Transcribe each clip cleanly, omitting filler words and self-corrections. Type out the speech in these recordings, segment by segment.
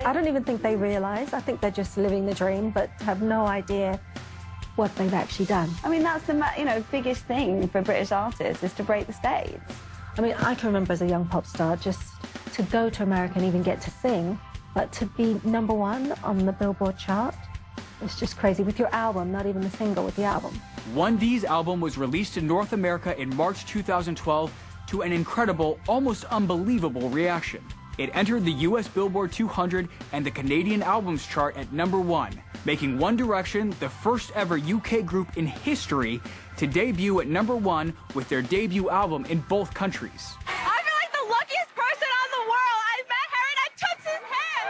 I don't even think they realise. I think they're just living the dream, but have no idea what they've actually done. I mean, that's the biggest thing for British artists is to break the States. I mean, I can remember as a young pop star just to go to America and even get to sing, but to be #1 on the Billboard chart, it's just crazy. With your album, not even the single, with the album. 1D's album was released in North America in March 2012 to an incredible, almost unbelievable reaction. It entered the US Billboard 200 and the Canadian Albums chart at #1, making One Direction the first ever UK group in history to debut at #1 with their debut album in both countries. I feel like the luckiest person on the world. I met her and I touched his hand.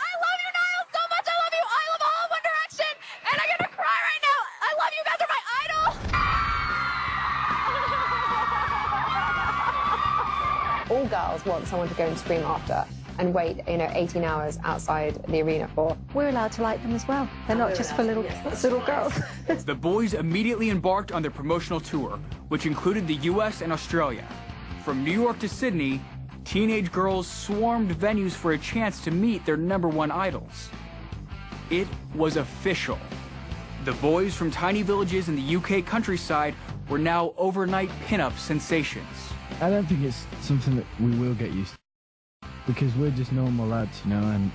I love you, Niall, so much. I love you. I love all of One Direction. And I'm gonna cry right now. I love you guys are my idol. All girls want someone to go and scream after and wait, 18 hours outside the arena for. We're allowed to like them as well. They're not just for little girls. The boys immediately embarked on their promotional tour, which included the US and Australia. From New York to Sydney, teenage girls swarmed venues for a chance to meet their #1 idols. It was official. The boys from tiny villages in the UK countryside were now overnight pinup sensations. I don't think it's something that we will get used to, because we're just normal lads, and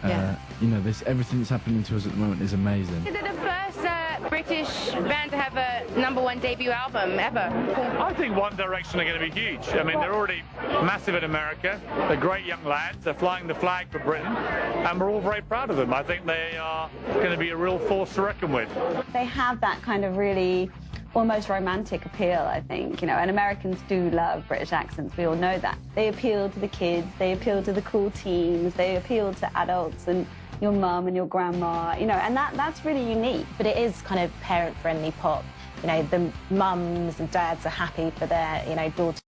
everything that's happening to us at the moment is amazing. Is it the first British band to have a #1 debut album ever? I think One Direction are going to be huge. I mean, they're already massive in America. They're great young lads. They're flying the flag for Britain, and we're all very proud of them. I think they are going to be a real force to reckon with. They have that kind of really almost romantic appeal, I think, and Americans do love British accents, we all know that. They appeal to the kids, they appeal to the cool teens, they appeal to adults and your mum and your grandma, and that's really unique. But it is kind of parent-friendly pop. The mums and dads are happy for their, daughters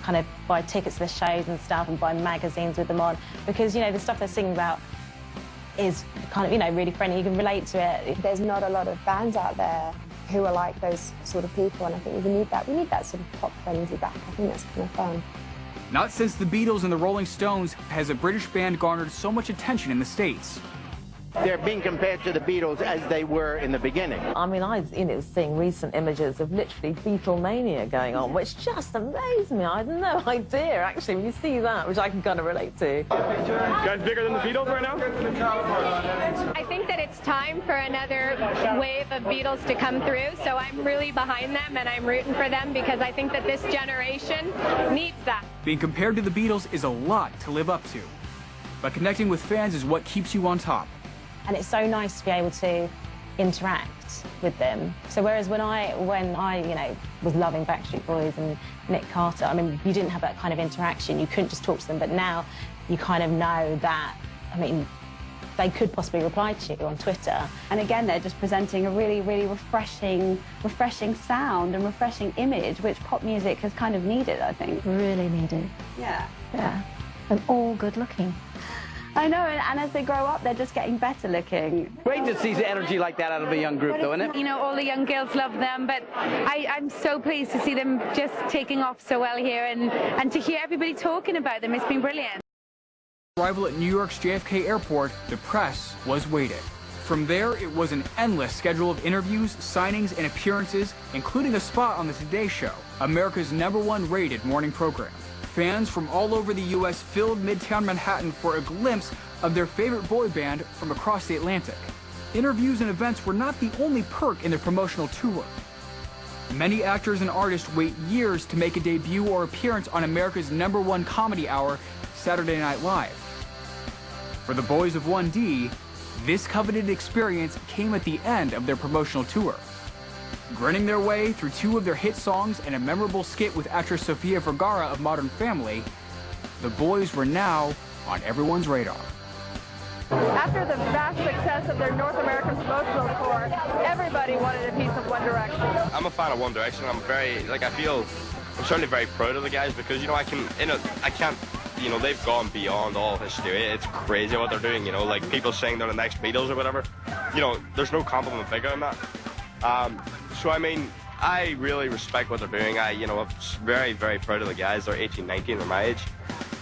kind of buy tickets to the shows and stuff and buy magazines with them on, because, the stuff they're singing about is kind of, really friendly. You can relate to it. There's not a lot of bands out there who are like those sort of people, and I think we need that. We need that sort of pop frenzy back. I think that's kind of fun. Not since the Beatles and the Rolling Stones has a British band garnered so much attention in the States. They're being compared to the Beatles as they were in the beginning. I mean, I've seeing recent images of literally Beatlemania going on, which just amazed me. I had no idea, actually, when you see that, which I can kind of relate to. Guys bigger than the Beatles right now? I think that it's time for another wave of Beatles to come through, so I'm really behind them and I'm rooting for them because I think that this generation needs that. Being compared to the Beatles is a lot to live up to, but connecting with fans is what keeps you on top. And it's so nice to be able to interact with them. So whereas when I was loving Backstreet Boys and Nick Carter, I mean, you didn't have that kind of interaction. You couldn't just talk to them, but now you kind of know that, they could possibly reply to you on Twitter. And again, they're just presenting a really, really refreshing sound and refreshing image, which pop music has kind of needed, I think. Really needed. Yeah. Yeah. And all good looking. I know, and as they grow up, they're just getting better looking. Great to see energy like that out of a young group, though, isn't it? All the young girls love them, but I'm so pleased to see them just taking off so well here and to hear everybody talking about them. It's been brilliant. Arrival at New York's JFK Airport, the press was waiting. From there, it was an endless schedule of interviews, signings, and appearances, including a spot on the Today Show, America's #1 rated morning program. Fans from all over the U.S. filled Midtown Manhattan for a glimpse of their favorite boy band from across the Atlantic. Interviews and events were not the only perk in their promotional tour. Many actors and artists wait years to make a debut or appearance on America's #1 comedy hour, Saturday Night Live. For the boys of 1D, this coveted experience came at the end of their promotional tour. Grinning their way through 2 of their hit songs and a memorable skit with actress Sofia Vergara of Modern Family, the boys were now on everyone's radar. After the vast success of their North American promotional tour, everybody wanted a piece of One Direction. I'm a fan of One Direction. I'm certainly very proud of the guys because, they've gone beyond all history. It's crazy what they're doing, like people saying they're the next Beatles or whatever. There's no compliment bigger than that. I really respect what they're doing. I'm very, very proud of the guys. They're 18, 19, they're my age.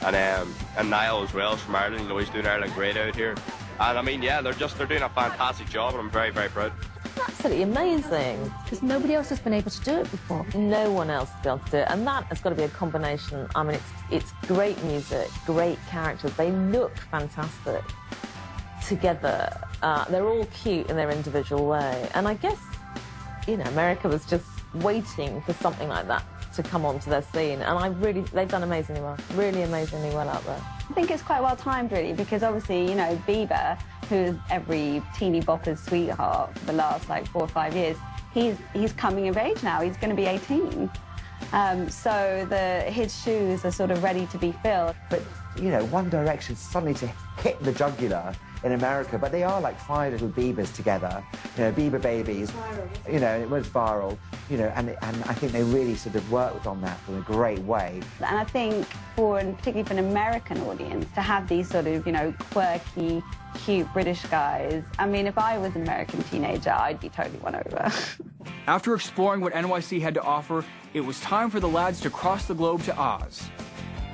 and Niall as well, is from Ireland. You know, he's doing Ireland great out here. And I mean, yeah, they're doing a fantastic job, and I'm very, very proud. Absolutely amazing. Because nobody else has been able to do it before. No one else has been able to do it, and that has got to be a combination. I mean, it's great music, great characters. They look fantastic together. They're all cute in their individual way, and I guess, you know, America was just waiting for something like that to come onto their scene, and they've done amazingly well, really amazingly well out there. I think it's quite well timed, really, because obviously, you know, Bieber, who's every teeny bopper's sweetheart for the last, like, 4 or 5 years, he's coming of age now. He's going to be 18. So his shoes are sort of ready to be filled. But, you know, One Direction suddenly to hit the jugular in America, but they are like 5 little Biebers together, you know, Bieber babies. Viral. You know, it was viral, you know, and I think they really sort of worked on that in a great way. And I think particularly for an American audience, to have these sort of, you know, quirky, cute British guys, I mean, if I was an American teenager, I'd be totally won over. After exploring what NYC had to offer, it was time for the lads to cross the globe to Oz.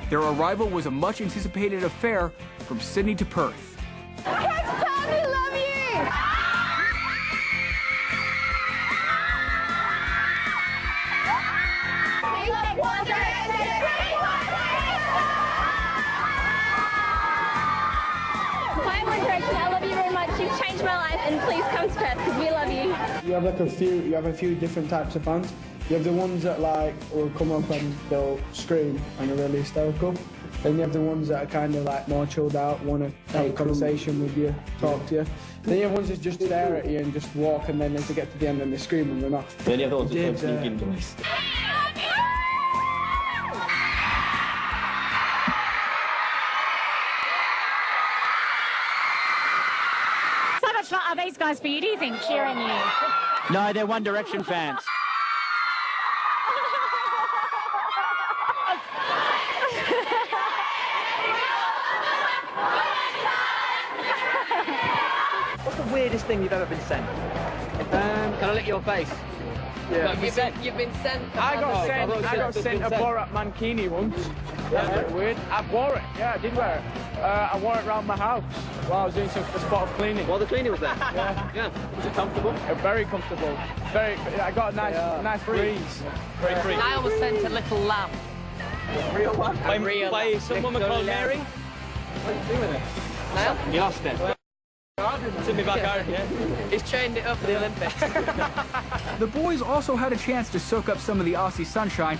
Their arrival was a much-anticipated affair from Sydney to Perth. Cape Town, we love you! We love One Direction! Hi, One Direction, I love you very much. You've changed my life, and please come to Perth because we love you. You have a few different types of fans. You have the ones that like will come up and they'll scream and are really hysterical. Then you have the ones that are kind of like more chilled out, want to have a conversation with you, talk to you. Then you have ones that just stare at you and just walk, and then as they get to the end and they scream and run off. Then you have the ones that don't sneak in twice. So much fun are these guys for you, do you think, cheering you? No, they're One Direction fans. What's the weirdest thing you've ever been sent? Can I lick your face? Yeah. You've been sent. I got sent a Borat Mankini once. That's a bit weird. I wore it. Yeah, I did wear it. I wore it around my house while I was doing a spot of cleaning. While the cleaning was there? Yeah. Yeah. Was it comfortable? Very comfortable. I got a nice breeze. Very free. Niall was sent a little lamb. Real one? By some woman called Mary. What are you doing with it? Niall? You lost it. Took me back out, yeah. He's trained it up for the Olympics. The boys also had a chance to soak up some of the Aussie sunshine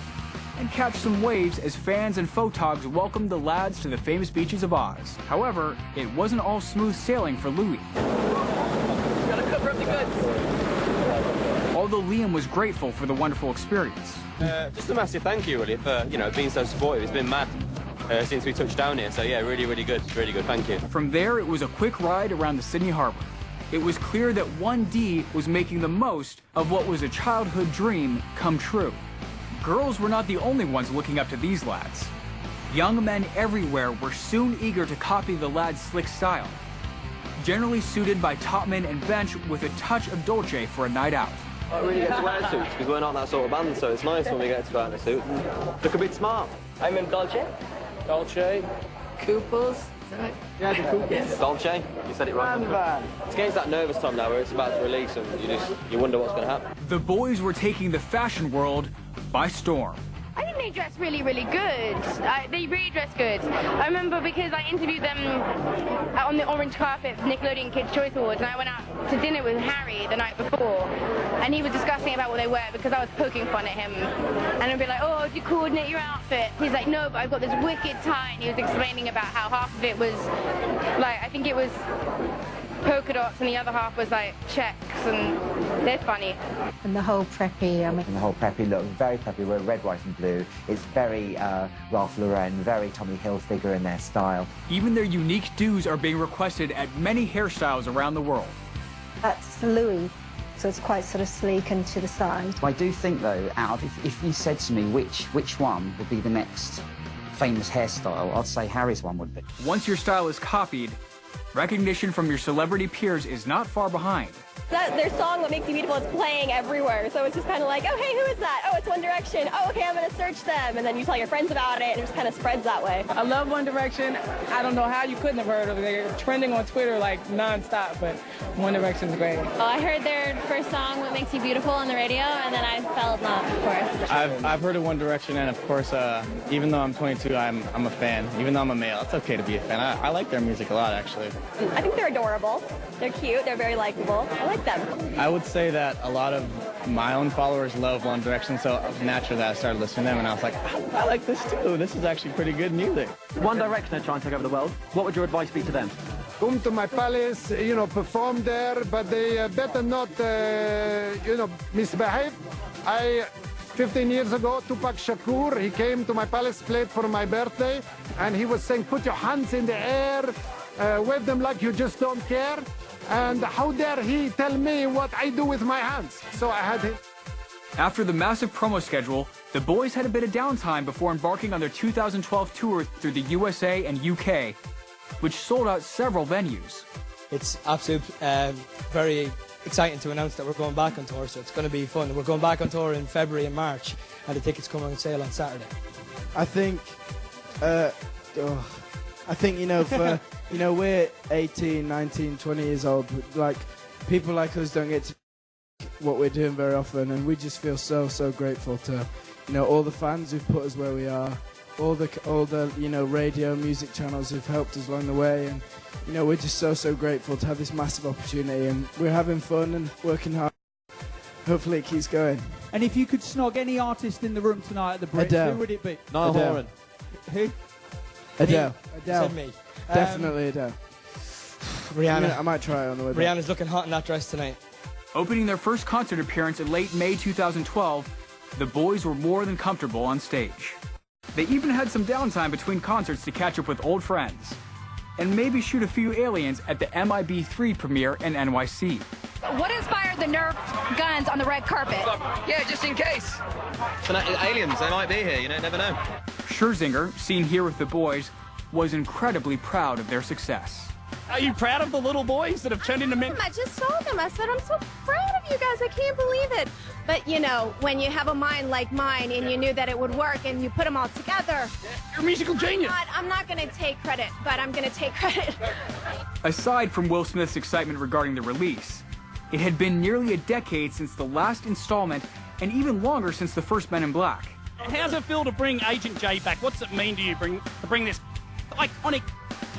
and catch some waves as fans and photogs welcomed the lads to the famous beaches of Oz. However, it wasn't all smooth sailing for Louis. Gotta cover up the goods. Although Liam was grateful for the wonderful experience. Just a massive thank you, really, for, you know, being so supportive. It's been mad since we touched down here, so yeah, really, really good, thank you. From there, it was a quick ride around the Sydney Harbour. It was clear that 1D was making the most of what was a childhood dream come true. Girls were not the only ones looking up to these lads. Young men everywhere were soon eager to copy the lads' slick style, generally suited by Topman and Bench with a touch of Dolce for a night out. I really get to wear suits because we're not that sort of band, so it's nice when we get to go out in a suit and look a bit smart. I'm in Dolce. Dolce. Couples. Is that right? Yeah, the Couples. Yes. Dolce, you said it right. It's getting to that nervous time now where it's about to release and you wonder what's going to happen. The boys were taking the fashion world by storm. I think they dress really, really good. They really dress good. I remember because I interviewed them on the orange carpet for Nickelodeon Kids' Choice Awards, and I went out to dinner with Harry the night before, and he was discussing about what they wear because I was poking fun at him. And I'd be like, oh, do you coordinate your outfit? He's like, no, but I've got this wicked tie. And he was explaining about how half of it was, like, I think it was polka dots and the other half was like checks, and they're funny. And the whole preppy, And the whole preppy look, very preppy, we're red, white and blue. It's very Ralph Lauren, very Tommy Hilfiger in their style. Even their unique do's are being requested at many hairstyles around the world. That's Louis, so it's quite sort of sleek and to the side. I do think, though, out of, if you said to me which one would be the next famous hairstyle, I'd say Harry's one would be. Once your style is copied, recognition from your celebrity peers is not far behind. their song, What Makes You Beautiful, is playing everywhere. So it's just kind of like, oh, hey, who is that? Oh, it's One Direction. Oh, okay, I'm going to search them. And then you tell your friends about it, and it just kind of spreads that way. I love One Direction. I don't know how you couldn't have heard of it. They're trending on Twitter like nonstop, but One Direction's great. Oh, I heard their first song, What Makes You Beautiful, on the radio, and then I fell in love, of course. I've heard of One Direction, and of course, even though I'm 22, I'm a fan. Even though I'm a male, it's okay to be a fan. I like their music a lot, actually. I think they're adorable. They're cute. They're very likable. I like them. I would say that a lot of my own followers love One Direction, so naturally I started listening to them, and I was like, I like this too. This is actually pretty good music. One Direction are trying to take over the world. What would your advice be to them? Come to my palace, perform there, but they better not, misbehave. 15 years ago, Tupac Shakur, he came to my palace, played for my birthday, and he was saying, put your hands in the air, wave them like you just don't care. And how dare he tell me what I do with my hands? So I had him. After the massive promo schedule, the boys had a bit of downtime before embarking on their 2012 tour through the USA and UK, which sold out several venues. It's absolutely very exciting to announce that we're going back on tour, so it's going to be fun. We're going back on tour in February and March, and the tickets come on sale on Saturday. I think, for, we're 18, 19, 20 years old. Like, people like us don't get to what we're doing very often, and we just feel so grateful to, all the fans who've put us where we are, all the radio, music channels who've helped us along the way, and we're just so grateful to have this massive opportunity, and we're having fun and working hard. Hopefully it keeps going. And if you could snog any artist in the room tonight at the Brits, Adele. who would it be? Niall Horan. Who? Adele. Said me. Definitely Adele. Rihanna. I might try it on the way back. Rihanna's looking hot in that dress tonight. Opening their first concert appearance in late May 2012, the boys were more than comfortable on stage. They even had some downtime between concerts to catch up with old friends, and maybe shoot a few aliens at the MIB3 premiere in NYC. What inspired the Nerf guns on the red carpet? Yeah, just in case. Aliens, they might be here, never know. Scherzinger, seen here with the boys, was incredibly proud of their success. Are you proud of the little boys that have turned into men? I just told them, I said, I'm so proud of you guys, I can't believe it. But, when you have a mind like mine and you knew that it would work and you put them all together. You're a musical genius. I'm not going to take credit, but I'm going to take credit. Aside from Will Smith's excitement regarding the release, it had been nearly a decade since the last installment, and even longer since the first Men in Black. How's it feel to bring Agent J back? What's it mean to you to bring this iconic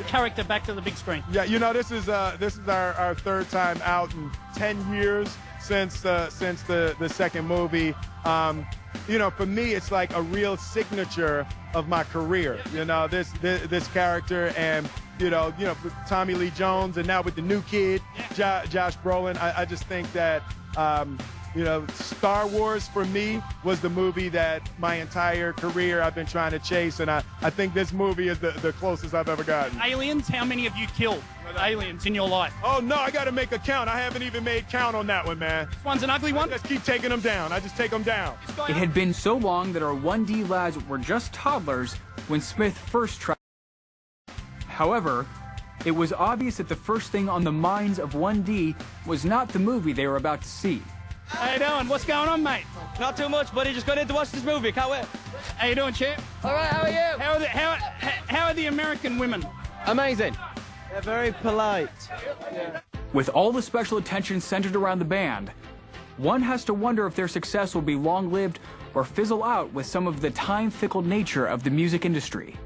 character back to the big screen? Yeah, this is our third time out in 10 years since the second movie. For me, it's like a real signature of my career. This character, and Tommy Lee Jones, and now with the new kid, Josh Brolin. I just think that Star Wars for me was the movie that my entire career I've been trying to chase, and I think this movie is the closest I've ever gotten. Aliens, how many have you killed aliens in your life? Oh no, I gotta make a count. I haven't even made count on that one, man. This one's an ugly one? I just keep taking them down. I just take them down. It had been so long that our 1D lads were just toddlers when Smith first tried. However, it was obvious that the first thing on the minds of 1D was not the movie they were about to see. How you doing? What's going on, mate? Not too much, buddy. Just got in to watch this movie. Can't wait. How you doing, champ? All right, how are you? How are the American women? Amazing. They're very polite. With all the special attention centered around the band, one has to wonder if their success will be long-lived or fizzle out with some of the time-fickle nature of the music industry.